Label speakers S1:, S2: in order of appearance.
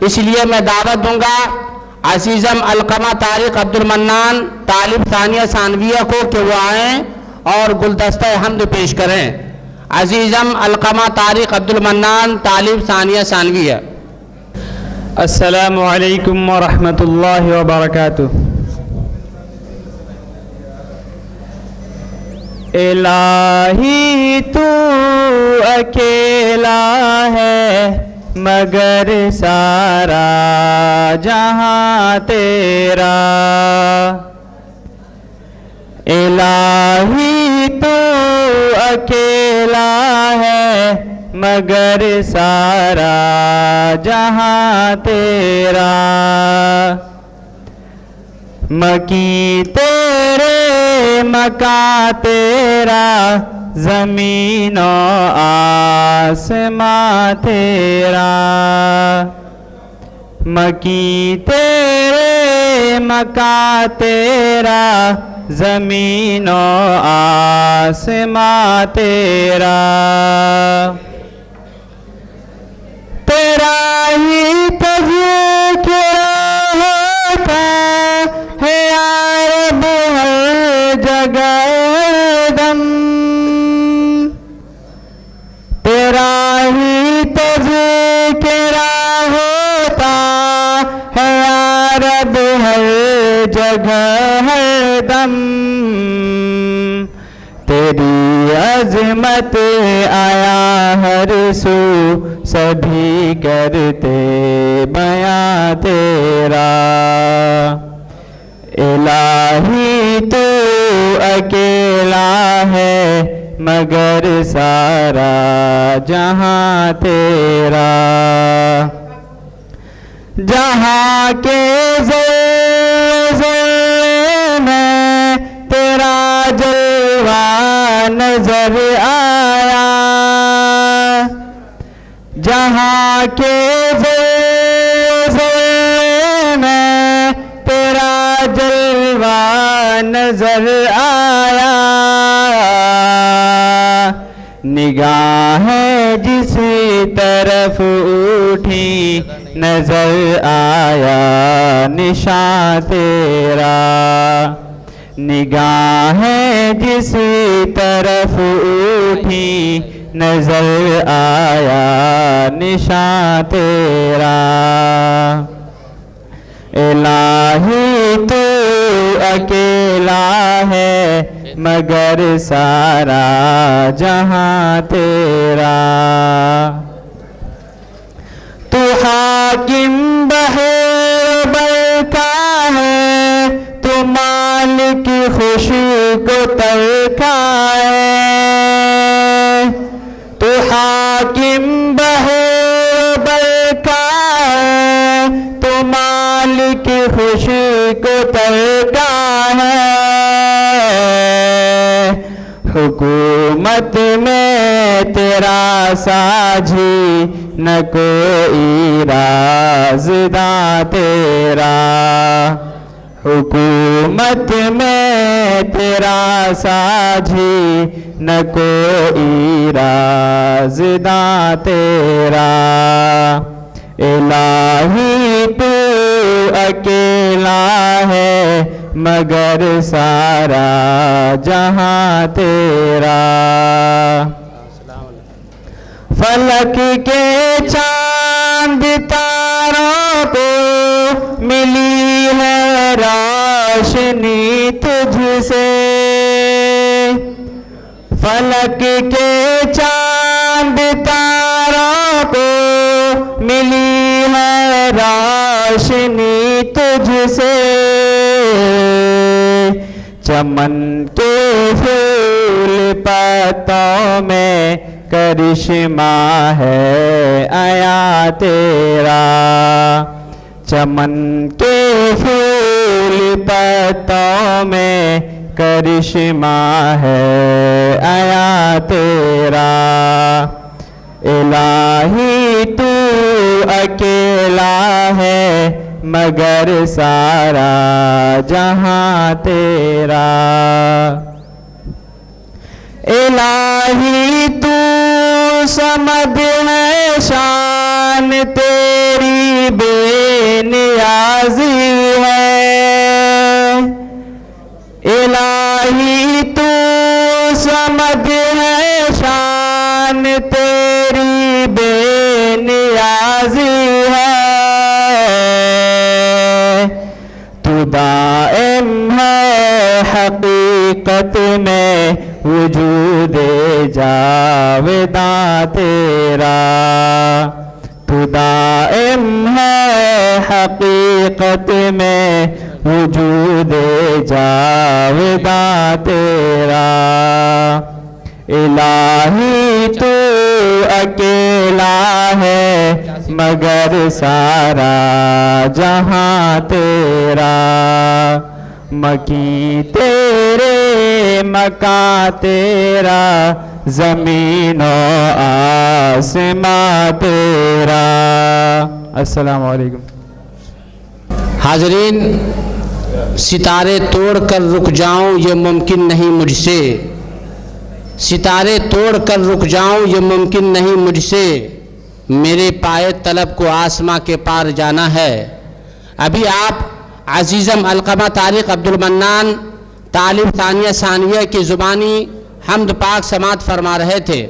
S1: इसलिए मैं दावत दूंगा अजीज़म अलकमा तारिक अब्दुल मन्नान तालिब सानिया सानविया को कि वो आएँ और गुलदस्ता हमद पेश करें। अजीज़म अलकमा तारिक अब्दुल मन्नान तालिब सानिया सानविया।
S2: अस्सलामु अलैकुम व रहमतुल्लाहि व बरकातुहू। इलाही तू अकेला है मगर सारा जहां तेरा। इलाही तू अकेला है मगर सारा जहां तेरा। मकी तेरे मका तेरा ज़मीनो आसमां तेरा। मकी तेरे मका तेरा ज़मीनो आसमां तेरा। तेरा ही तज़किरा होता है यार हर जगह दम। तेरा ही तज़किरा होता है यार हर जगह हर दम। तेरी अज़मत आया हर सू सभी करते बयां तेरा। इलाही तू अकेला है मगर सारा जहां तेरा। जहां के ज़र्रे में तेरा जलवा नजर आया। जहां के ज़र्रे में तेरा जलवा नजर आया। निगाहें जिस तरफ उठी नजर आया निशान तेरा। निगाहें जिस तरफ उठी नजर आया निशान तेरा। इलाही तू अकेला है मगर सारा जहां तेरा। तू हाकिम बहर का है तू मालिक खुशी को तलका है। तू हाकिम बहर का है तू मालिक खुशी को तलका है। हुकूमत में तेरा साझी न कोई राज़दा तेरा। हुकूमत में तेरा साझी न कोई राज़दा तेरा। इलाही तू अकेला है मगर सारा जहां तेरा। फलक के चांद तारों को मिली है रोशनी तुझसे। फलक के चांद तारों को मिली है रोशनी तुझसे। चमन के फूल पत्तों में करिश्मा है आया तेरा। चमन के फूल पत्तों में करिश्मा है आया तेरा। इलाही तू अकेला है मगर सारा जहां तेरा। इलाही तू समद है शान शान तेरी बेनियाजी है, इलाही तू समद है शान तेरी बेनियाजी है, तू दाइम है हकीकत में वजूदे जावेदा तेरा, तू दाइम है हकीकत में वजूदे जावेदा तेरा, इलाही तू अकेला है मगर सारा जहां तेरा, मकी तेरे मका तेरा, ज़मीन और आसमां तेरा। अस्सलामु अलैकुम।
S1: हाजरीन, सितारे तोड़ कर रुक जाऊं ये मुमकिन नहीं मुझसे, सितारे तोड़ कर रुक जाऊं ये मुमकिन नहीं मुझसे, मेरे पाए तलब को आसमां के पार जाना है। अभी आप अज़ीज़म अलक़मा तारिक अब्दुल मन्नान तालिब सानिया सानविया की ज़ुबानी हम्द पाक समात फरमा रहे थे।